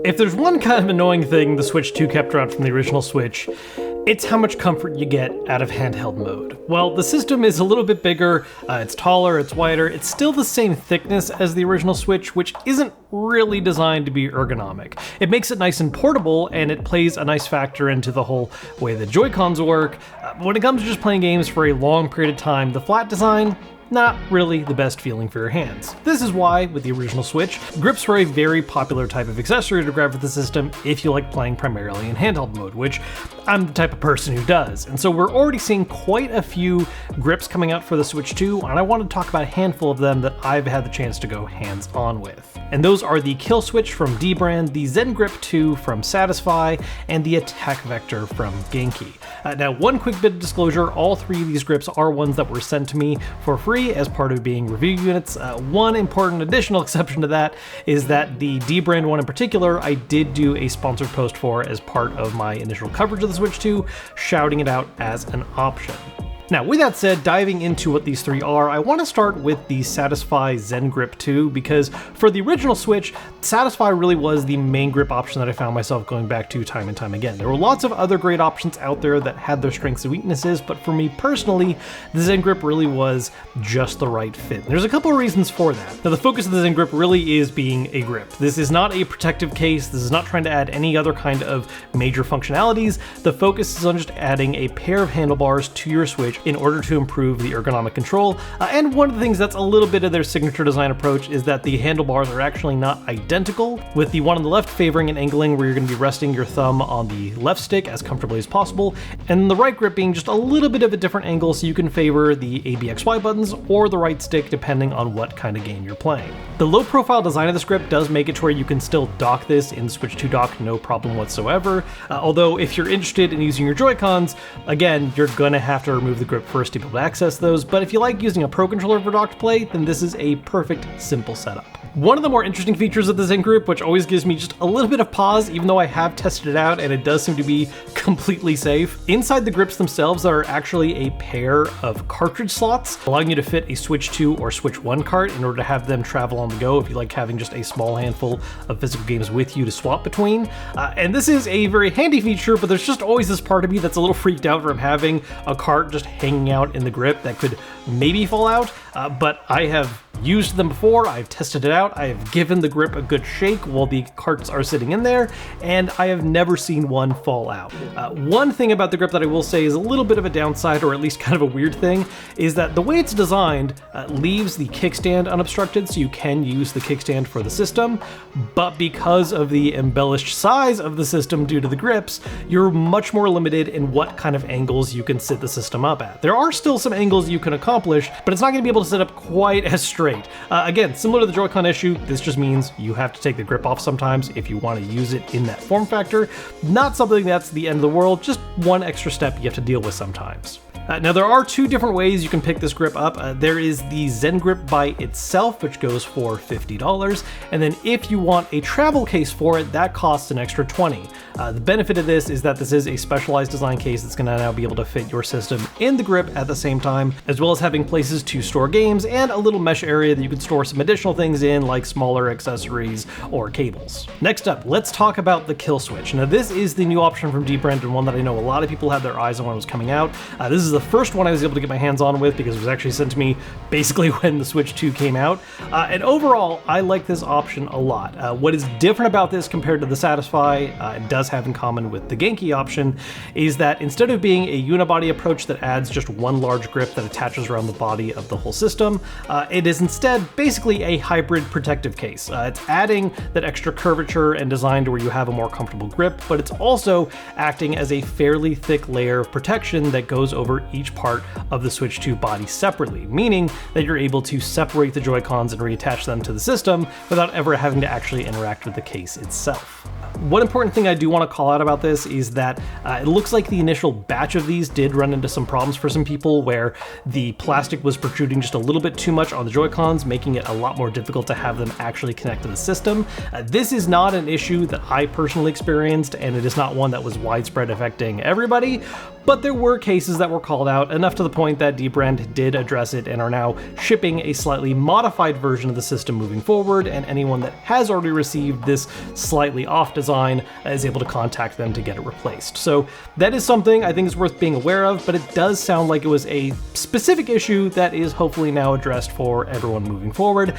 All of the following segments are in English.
If there's one kind of annoying thing the Switch 2 kept around from the original Switch, it's how much comfort you get out of handheld mode. Well, the system is a little bit bigger, it's taller, it's wider, it's still the same thickness as the original Switch, which isn't really designed to be ergonomic. It makes it nice and portable, and it plays a nice factor into the whole way the Joy-Cons work. But when it comes to just playing games for a long period of time, the flat design, not really the best feeling for your hands. This is why, with the original Switch, grips were a very popular type of accessory to grab for the system if you like playing primarily in handheld mode, which I'm the type of person who does. And so we're already seeing quite a few grips coming out for the Switch 2, and I want to talk about a handful of them that I've had the chance to go hands-on with. And those are the KillSwitch from Dbrand, the Zen Grip 2 from Satisfye, and the Attack Vector from Genki. Now, one quick bit of disclosure, all three of these grips are ones that were sent to me for free as part of being review units. One important additional exception to that is that the Dbrand one in particular, I did do a sponsored post for as part of my initial coverage of the Switch 2, shouting it out as an option. Now, with that said, diving into what these three are, I want to start with the Satisfye Zen Grip 2, because for the original Switch, Satisfye really was the main grip option that I found myself going back to time and time again. There were lots of other great options out there that had their strengths and weaknesses, but for me personally, the Zen Grip really was just the right fit. And there's a couple of reasons for that. Now, the focus of the Zen Grip really is being a grip. This is not a protective case. This is not trying to add any other kind of major functionalities. The focus is on just adding a pair of handlebars to your Switch in order to improve the ergonomic control. And one of the things that's a little bit of their signature design approach is that the handlebars are actually not identical, with the one on the left favoring an angling where you're going to be resting your thumb on the left stick as comfortably as possible, and the right grip being just a little bit of a different angle so you can favor the ABXY buttons or the right stick depending on what kind of game you're playing. The low profile design of this grip does make it to where you can still dock this in the Switch 2 dock, no problem whatsoever. Although if you're interested in using your Joy-Cons, again, you're gonna have to remove the grip first to be able to access those, but if you like using a Pro Controller for docked play, then this is a perfect, simple setup. One of the more interesting features of the Zen Grip, which always gives me just a little bit of pause, even though I have tested it out and it does seem to be completely safe, inside the grips themselves there are actually a pair of cartridge slots, allowing you to fit a Switch 2 or Switch 1 cart in order to have them travel on the go if you like having just a small handful of physical games with you to swap between. And this is a very handy feature, but there's just always this part of me that's a little freaked out from having a cart just hanging out in the grip that could maybe fall out, but I have used them before, I've tested it out, I have given the grip a good shake while the carts are sitting in there, and I have never seen one fall out. One thing about the grip that I will say is a little bit of a downside, or at least kind of a weird thing, is that the way it's designed leaves the kickstand unobstructed, so you can use the kickstand for the system, but because of the embellished size of the system due to the grips, you're much more limited in what kind of angles you can sit the system up at. There are still some angles you can accomplish, but it's not going to be able to sit up quite as straight. Again, similar to the Joy-Con issue, this just means you have to take the grip off sometimes if you want to use it in that form factor. Not something that's the end of the world, just one extra step you have to deal with sometimes. Now there are two different ways you can pick this grip up. There is the Zen Grip by itself, which goes for $50, and then if you want a travel case for it, that costs an extra $20. The benefit of this is that this is a specialized design case that's going to now be able to fit your system in the grip at the same time, as well as having places to store games and a little mesh area that you can store some additional things in, like smaller accessories or cables. Next up, let's talk about the KillSwitch. Now this is the new option from Dbrand, and one that I know a lot of people had their eyes on when it was coming out. This is the first one I was able to get my hands on with because it was actually sent to me basically when the Switch 2 came out. And overall, I like this option a lot. What is different about this compared to the Satisfye, it does have in common with the Genki option, is that instead of being a unibody approach that adds just one large grip that attaches around the body of the whole system, it is instead basically a hybrid protective case. It's adding that extra curvature and design to where you have a more comfortable grip, but it's also acting as a fairly thick layer of protection that goes over each part of the Switch 2 body separately, meaning that you're able to separate the Joy-Cons and reattach them to the system without ever having to actually interact with the case itself. One important thing I do want to call out about this is that it looks like the initial batch of these did run into some problems for some people where the plastic was protruding just a little bit too much on the Joy-Cons, making it a lot more difficult to have them actually connect to the system. This is not an issue that I personally experienced, and it is not one that was widespread affecting everybody, but there were cases that were called out, enough to the point that Dbrand did address it and are now shipping a slightly modified version of the system moving forward, and anyone that has already received this slightly off design is able to contact them to get it replaced. So that is something I think is worth being aware of, but it does sound like it was a specific issue that is hopefully now addressed for everyone moving forward.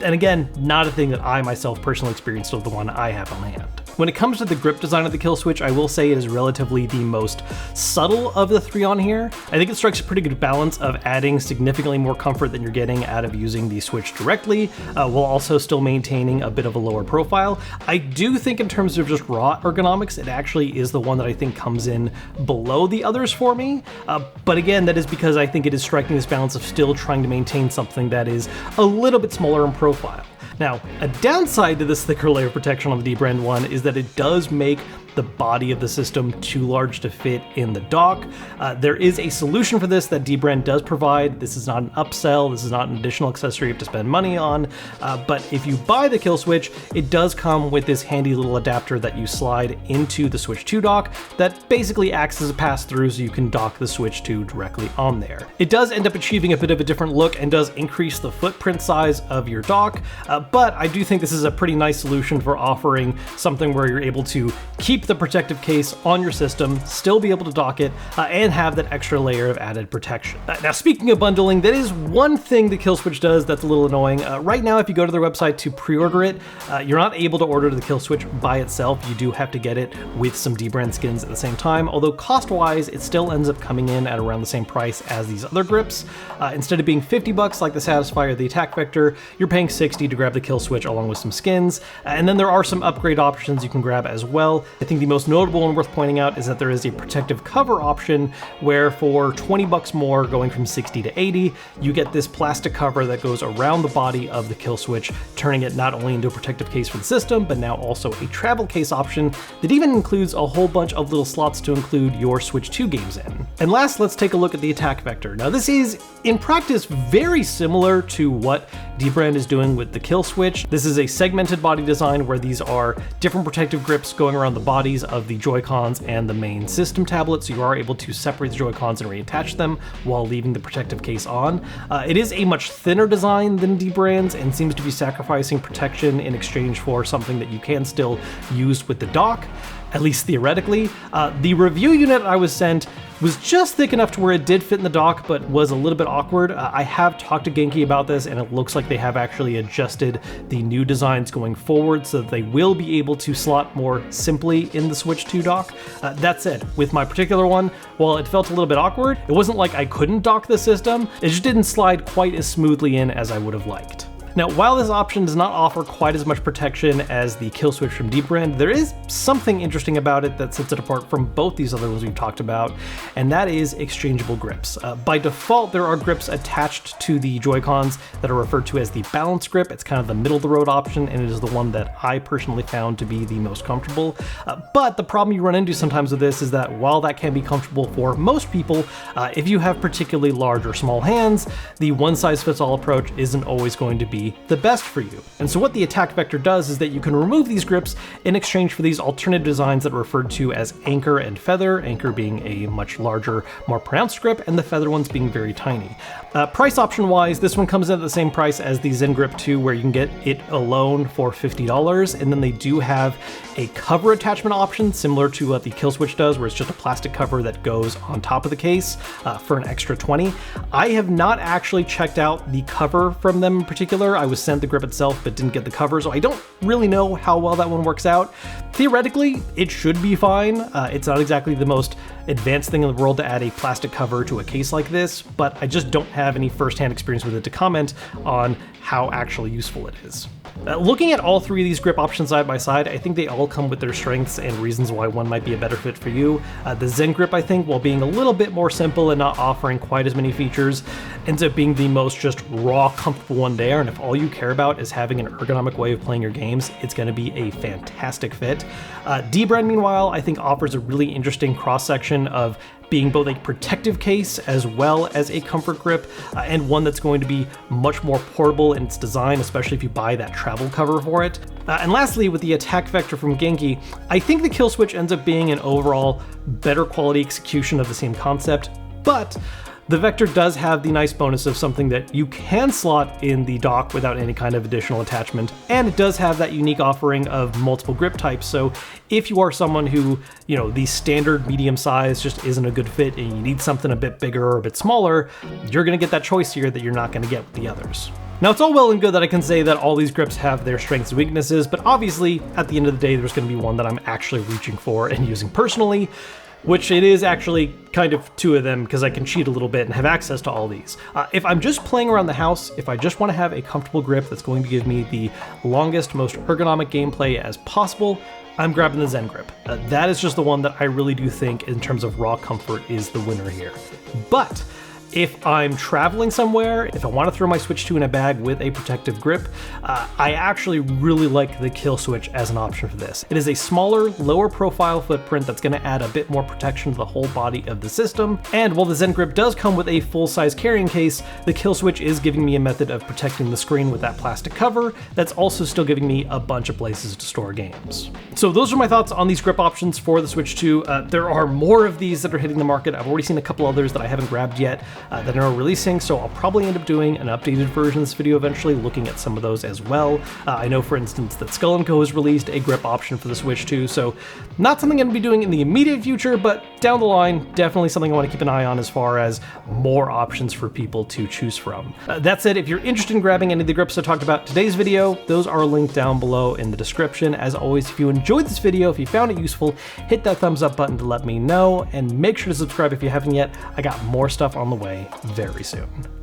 And again, not a thing that I myself personally experienced with the one I have on hand. When it comes to the grip design of the KillSwitch, I will say it is relatively the most subtle of the three on here. I think it strikes a pretty good balance of adding significantly more comfort than you're getting out of using the Switch directly, while also still maintaining a bit of a lower profile. I do think in terms of just raw ergonomics, it actually is the one that I think comes in below the others for me. But again, that is because I think it is striking this balance of still trying to maintain something that is a little bit smaller in profile. Now, a downside to this thicker layer of protection on the Dbrand one is that it does make the body of the system too large to fit in the dock. There is a solution for this that Dbrand does provide. This is not an upsell, this is not an additional accessory you have to spend money on, but if you buy the KillSwitch, it does come with this handy little adapter that you slide into the Switch 2 dock that basically acts as a pass-through so you can dock the Switch 2 directly on there. It does end up achieving a bit of a different look and does increase the footprint size of your dock, but I do think this is a pretty nice solution for offering something where you're able to keep the protective case on your system, still be able to dock it, and have that extra layer of added protection. Now, speaking of bundling, that is one thing that KillSwitch does that's a little annoying. Right now, if you go to their website to pre-order it, you're not able to order the KillSwitch by itself. You do have to get it with some Dbrand skins at the same time, although cost-wise, it still ends up coming in at around the same price as these other grips. Instead of being $50 like the Satisfye or the Attack Vector, you're paying $60 to grab the KillSwitch along with some skins, and then there are some upgrade options you can grab as well. I think the most notable and worth pointing out is that there is a protective cover option where for $20 more, going from 60 to 80, you get this plastic cover that goes around the body of the KillSwitch, turning it not only into a protective case for the system, but now also a travel case option that even includes a whole bunch of little slots to include your Switch 2 games in. And last, let's take a look at the Attack Vector. Now this is, in practice, very similar to what Dbrand is doing with the KillSwitch. This is a segmented body design where these are different protective grips going around the bodies of the Joy-Cons and the main system tablet, so you are able to separate the Joy-Cons and reattach them while leaving the protective case on. It is a much thinner design than Dbrand's and seems to be sacrificing protection in exchange for something that you can still use with the dock, at least theoretically. The review unit I was sent was just thick enough to where it did fit in the dock, but was a little bit awkward. I have talked to Genki about this, and it looks like they have actually adjusted the new designs going forward so that they will be able to slot more simply in the Switch 2 dock. That said, with my particular one, while it felt a little bit awkward, it wasn't like I couldn't dock the system, it just didn't slide quite as smoothly in as I would have liked. Now, while this option does not offer quite as much protection as the KillSwitch from Dbrand, there is something interesting about it that sets it apart from both these other ones we've talked about, and that is exchangeable grips. By default, there are grips attached to the Joy-Cons that are referred to as the balance grip. It's kind of the middle-of-the-road option, and it is the one that I personally found to be the most comfortable. But the problem you run into sometimes with this is that while that can be comfortable for most people, if you have particularly large or small hands, the one-size-fits-all approach isn't always going to be the best for you. And so what the Attack Vector does is that you can remove these grips in exchange for these alternative designs that are referred to as Anchor and Feather, Anchor being a much larger, more pronounced grip, and the Feather ones being very tiny. Price option wise, this one comes in at the same price as the Zen Grip 2, where you can get it alone for $50, and then they do have a cover attachment option similar to what the KillSwitch does, where it's just a plastic cover that goes on top of the case for an extra $20. I have not actually checked out the cover from them in particular. I was sent the grip itself but didn't get the cover, so I don't really know how well that one works out. Theoretically, it should be fine. It's not exactly the most advanced thing in the world to add a plastic cover to a case like this, but I just don't have any first-hand experience with it to comment on how actually useful it is. Looking at all three of these grip options side by side, I think they all come with their strengths and reasons why one might be a better fit for you. The Zen Grip, I think, while being a little bit more simple and not offering quite as many features, ends up being the most just raw, comfortable one there, and if all you care about is having an ergonomic way of playing your games, it's going to be a fantastic fit. Dbrand, meanwhile, I think offers a really interesting cross-section of being both a protective case as well as a comfort grip, and one that's going to be much more portable in its design, especially if you buy that travel cover for it. And lastly, with the attack vector from Genki, I think the KillSwitch ends up being an overall better quality execution of the same concept, but the vector does have the nice bonus of something that you can slot in the dock without any kind of additional attachment, and it does have that unique offering of multiple grip types. So if you are someone who, the standard medium size just isn't a good fit and you need something a bit bigger or a bit smaller, you're gonna get that choice here that you're not gonna get with the others. Now, it's all well and good that I can say that all these grips have their strengths and weaknesses, but obviously at the end of the day, there's gonna be one that I'm actually reaching for and using personally, which it is actually kind of two of them because I can cheat a little bit and have access to all these. If I'm just playing around the house, if I just want to have a comfortable grip that's going to give me the longest, most ergonomic gameplay as possible, I'm grabbing the Zen Grip. That is just the one that I really do think, in terms of raw comfort, is the winner here. But if I'm traveling somewhere, if I want to throw my Switch 2 in a bag with a protective grip, I actually really like the KillSwitch as an option for this. It is a smaller, lower profile footprint that's going to add a bit more protection to the whole body of the system, and while the Zen Grip does come with a full-size carrying case, the KillSwitch is giving me a method of protecting the screen with that plastic cover that's also still giving me a bunch of places to store games. So those are my thoughts on these grip options for the Switch 2. There are more of these that are hitting the market. I've already seen a couple others that I haven't grabbed yet that are releasing, so I'll probably end up doing an updated version of this video eventually, looking at some of those as well. I know, for instance, that Skull & Co has released a grip option for the Switch 2, so not something I'm going to be doing in the immediate future, but down the line, definitely something I want to keep an eye on as far as more options for people to choose from. That said, if you're interested in grabbing any of the grips I talked about in today's video, those are linked down below in the description. As always, if you enjoyed this video, if you found it useful, hit that thumbs up button to let me know, and make sure to subscribe if you haven't yet. I got more stuff on the way very soon.